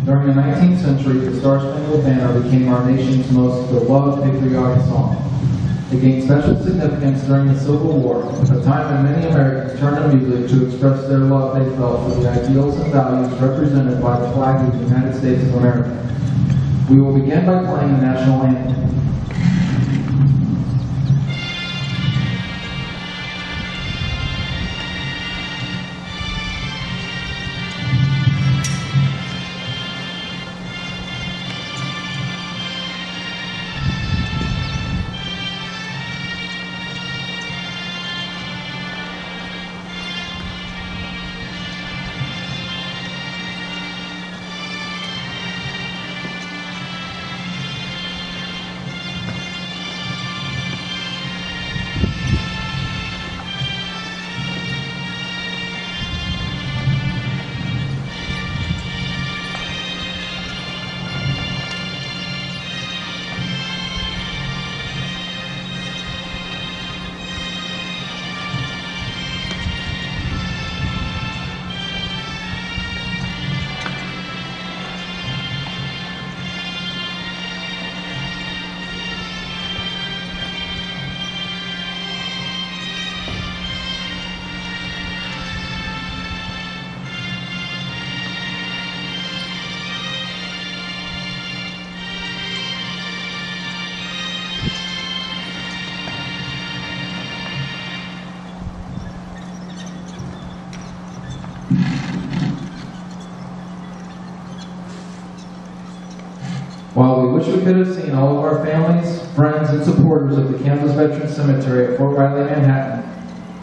During the 19th century, the Star Spangled Banner became our nation's most beloved patriotic song. It gained special significance during the Civil War, a time when many Americans turned to music to express their love they felt for the ideals and values represented by the flag of the United States of America. We will begin by playing the national anthem. While we wish we could have seen all of our families, friends, and supporters of the Kansas Veterans Cemetery at Fort Riley, Manhattan,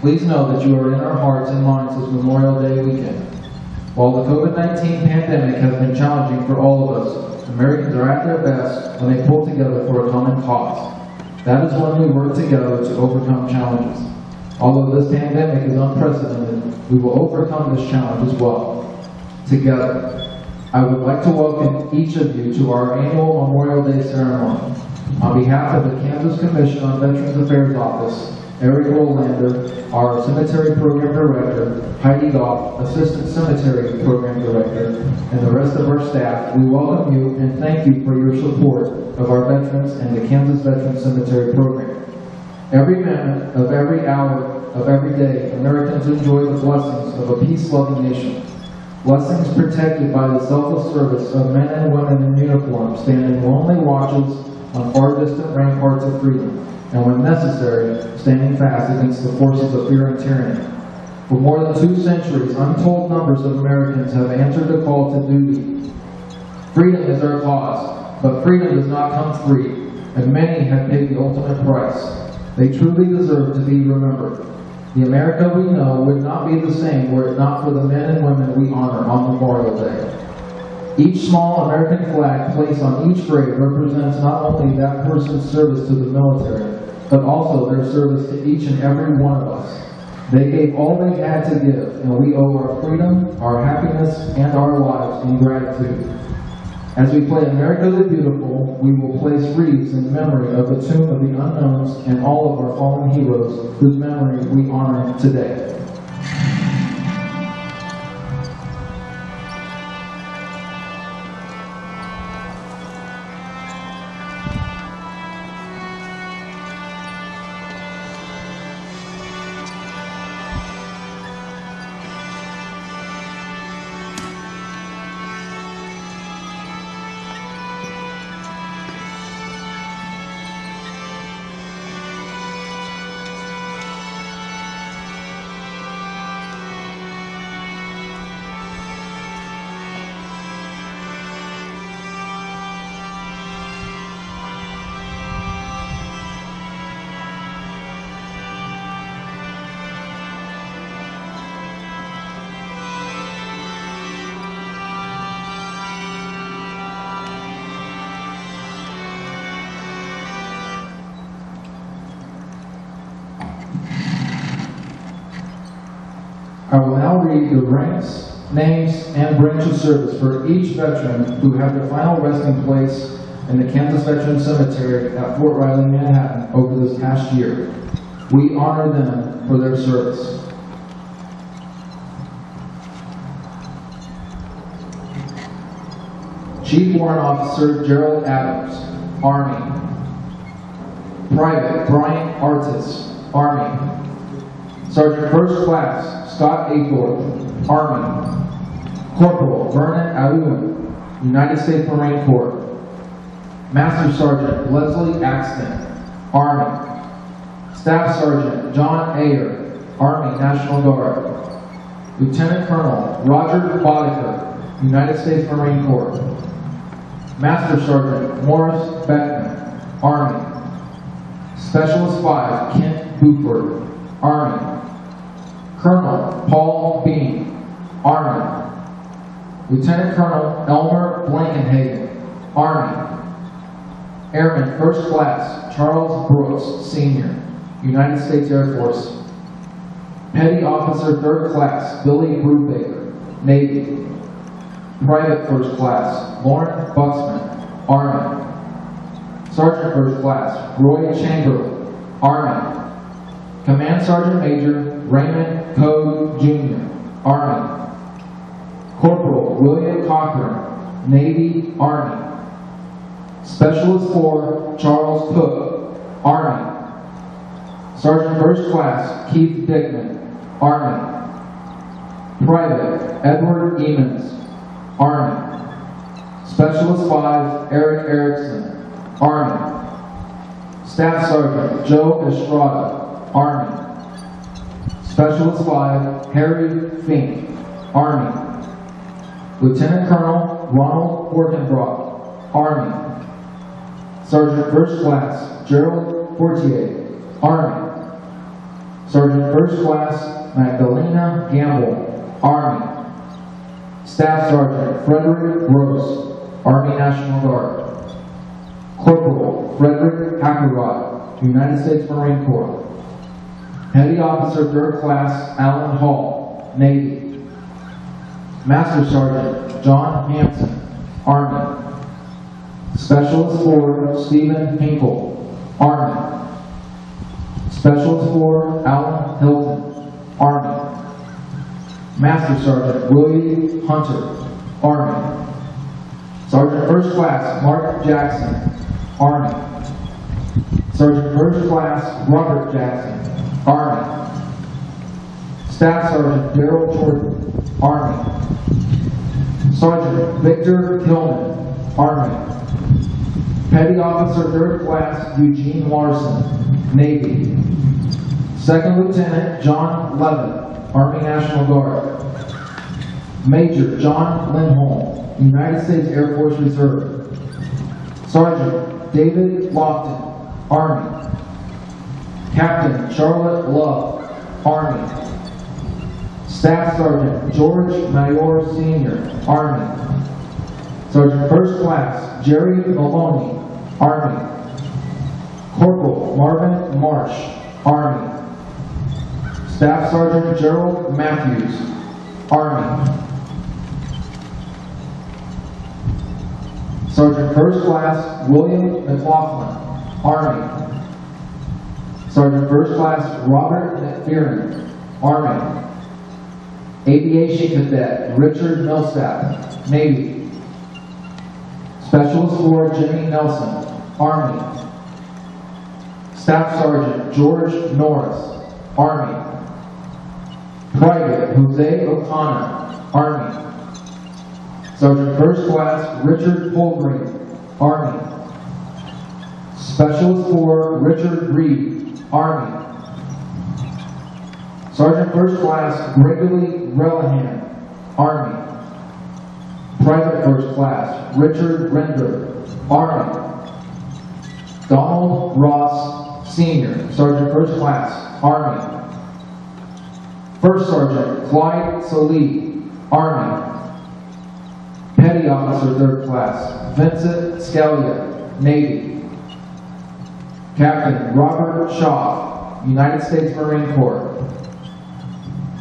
please know that you are in our hearts and minds this Memorial Day weekend. While the COVID-19 pandemic has been challenging for all of us, Americans are at their best when they pull together for a common cause. That is when we work together to overcome challenges. Although this pandemic is unprecedented, we will overcome this challenge as well, together. I would like to welcome each of you to our annual Memorial Day ceremony. On behalf of the Kansas Commission on Veterans Affairs Office, Eric Rolander, our Cemetery Program Director, Heidi Goff, Assistant Cemetery Program Director, and the rest of our staff, we welcome you and thank you for your support of our veterans and the Kansas Veterans Cemetery Program. Every minute of every hour of every day, Americans enjoy the blessings of a peace-loving nation. Blessings protected by the selfless service of men and women in uniform standing lonely watches on far distant ramparts of freedom, and when necessary, standing fast against the forces of fear and tyranny. For more than 2 centuries, untold numbers of Americans have answered the call to duty. Freedom is our cause, but freedom does not come free, and many have paid the ultimate price. They truly deserve to be remembered. The America we know would not be the same were it not for the men and women we honor on Memorial Day. Each small American flag placed on each grave represents not only that person's service to the military, but also their service to each and every one of us. They gave all they had to give, and we owe our freedom, our happiness, and our lives in gratitude. As we play America the Beautiful, we will place wreaths in memory of the tomb of the unknowns and all of our fallen heroes whose memory we honor today. I will now read the ranks, names, and branch of service for each veteran who had their final resting place in the Kansas Veterans Cemetery at Fort Riley, Manhattan over this past year. We honor them for their service. Chief Warrant Officer Gerald Adams, Army. Private Brian Artis, Army. Sergeant First Class Scott Aythorpe, Army. Corporal Vernon Aoun, United States Marine Corps. Master Sergeant Leslie Axton, Army. Staff Sergeant John Ayer, Army National Guard. Lieutenant Colonel Roger Boddicker, United States Marine Corps. Master Sergeant Morris Beckman, Army. Specialist 5 Kent Buford, Army. Colonel Paul Bean, Army. Lieutenant Colonel Elmer Blankenhagen, Army. Airman First Class Charles Brooks, Sr., United States Air Force. Petty Officer Third Class Billy Brubaker, Navy. Private First Class Lauren Buxman, Army. Sergeant First Class Roy Chamberlain, Army. Command Sergeant Major Raymond Code Jr., Army. Corporal William Cochran, Navy, Army. Specialist 4 Charles Cook, Army. Sergeant First Class Keith Dickman, Army. Private Edward Emons, Army. Specialist 5 Eric Erickson, Army. Staff Sergeant Joe Estrada, Army. Specialist 5 Harry Fink, Army. Lieutenant Colonel Ronald Forkenbrock, Army. Sergeant First Class Gerald Fortier, Army. Sergeant First Class Magdalena Gamble, Army. Staff Sergeant Frederick Gross, Army National Guard. Corporal Frederick Ackerott, United States Marine Corps. Petty Officer Third Class Alan Hall, Navy. Master Sergeant John Hanson, Army. Specialist 4 Stephen Hinkle, Army. Specialist 4 Alan Hilton, Army. Master Sergeant William Hunter, Army. Sergeant First Class Mark Jackson, Army. Sergeant First Class Robert Jackson, Army. Staff Sergeant Darrell Jordan, Army. Sergeant Victor Hillman, Army. Petty Officer Third Class Eugene Larson, Navy. Second Lieutenant John Levin, Army National Guard. Major John Lindholm, United States Air Force Reserve. Sergeant David Lofton, Army. Captain Charlotte Love, Army. Staff Sergeant George Mayor Sr., Army. Sergeant First Class Jerry Maloney, Army. Corporal Marvin Marsh, Army. Staff Sergeant Gerald Matthews, Army. Sergeant First Class William McLaughlin, Army. Sergeant First Class Robert McPherson, Army. Aviation Cadet Richard Millsap, Navy. Specialist 4 Jimmy Nelson, Army. Staff Sergeant George Norris, Army. Private Jose O'Connor, Army. Sergeant First Class Richard Fulgreen, Army. Specialist 4 Richard Reed, Army. Sergeant First Class Gregory Relihan, Army. Private First Class Richard Render, Army. Donald Ross, Sr., Sergeant First Class, Army. First Sergeant Clyde Salee, Army. Petty Officer Third Class Vincent Scalia, Navy. Captain Robert Shaw, United States Marine Corps.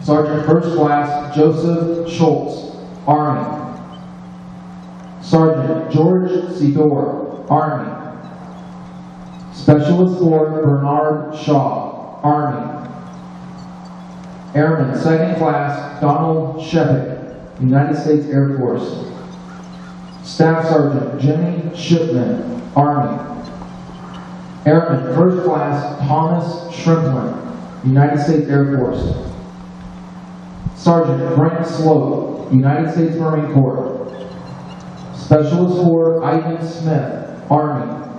Sergeant First Class Joseph Schultz, Army. Sergeant George Sidor, Army. Specialist 4 Bernard Shaw, Army. Airman Second Class Donald Shepard, United States Air Force. Staff Sergeant Jimmy Shipman, Army. Airman First Class Thomas Shrimplin, United States Air Force. Sergeant Frank Sloat, United States Marine Corps. Specialist 4 Ivan Smith, Army.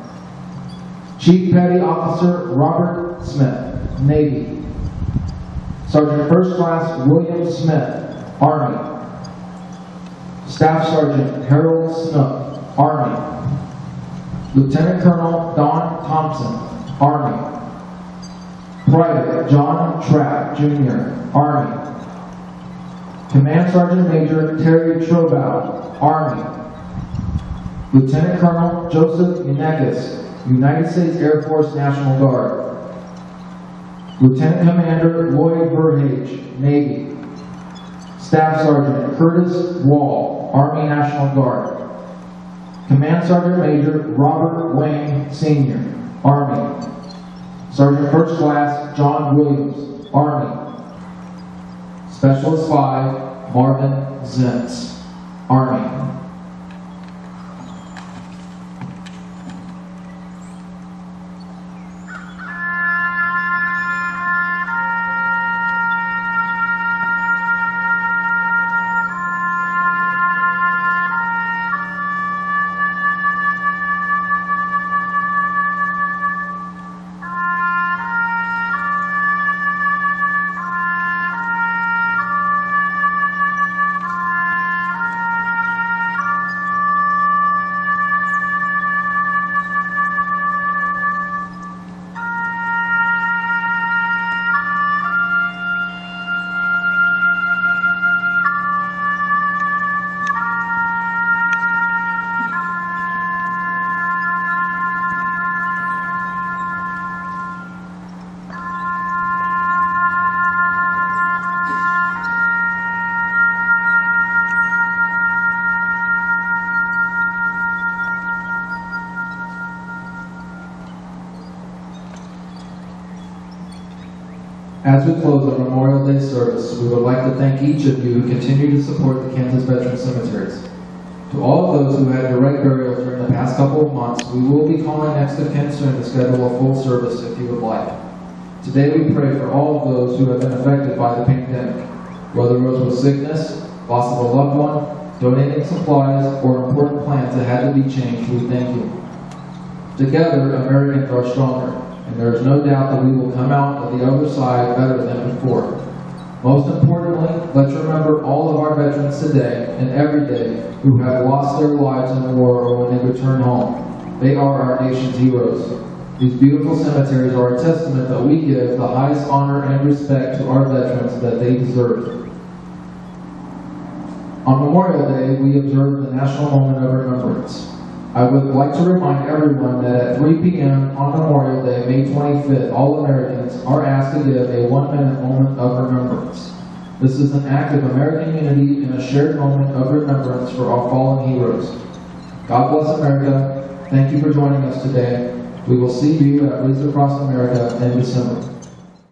Chief Petty Officer Robert Smith, Navy. Sergeant First Class William Smith, Army. Staff Sergeant Harold Snook, Army. Lieutenant Colonel Don Thompson, Army. Private John Trapp, Jr., Army. Command Sergeant Major Terry Trobow, Army. Lieutenant Colonel Joseph Yanekis, United States Air Force National Guard. Lieutenant Commander Lloyd Burhage, Navy. Staff Sergeant Curtis Wall, Army National Guard. Command Sergeant Major Robert Wayne, Sr., Army. Sergeant First Class John Williams, Army. Specialist 5 Marvin Zentz, Army. As we close our Memorial Day service, we would like to thank each of you who continue to support the Kansas Veteran Cemeteries. To all of those who had direct burial during the past couple of months, we will be calling next of kin soon to schedule a full service if you would like. Today we pray for all of those who have been affected by the pandemic, whether it was with sickness, loss of a loved one, donating supplies, or important plans that had to be changed. We thank you. Together, Americans are stronger, and there is no doubt that we will come out of the other side better than before. Most importantly, let's remember all of our veterans today and every day who have lost their lives in the war or when they return home. They are our nation's heroes. These beautiful cemeteries are a testament that we give the highest honor and respect to our veterans that they deserve. On Memorial Day, we observe the National Moment of Remembrance. I would like to remind everyone that at 3 p.m. on Memorial Day, May 25th, all Americans are asked to give a 1-minute moment of remembrance. This is an act of American unity and a shared moment of remembrance for our fallen heroes. God bless America. Thank you for joining us today. We will see you at Wreaths Across America in December.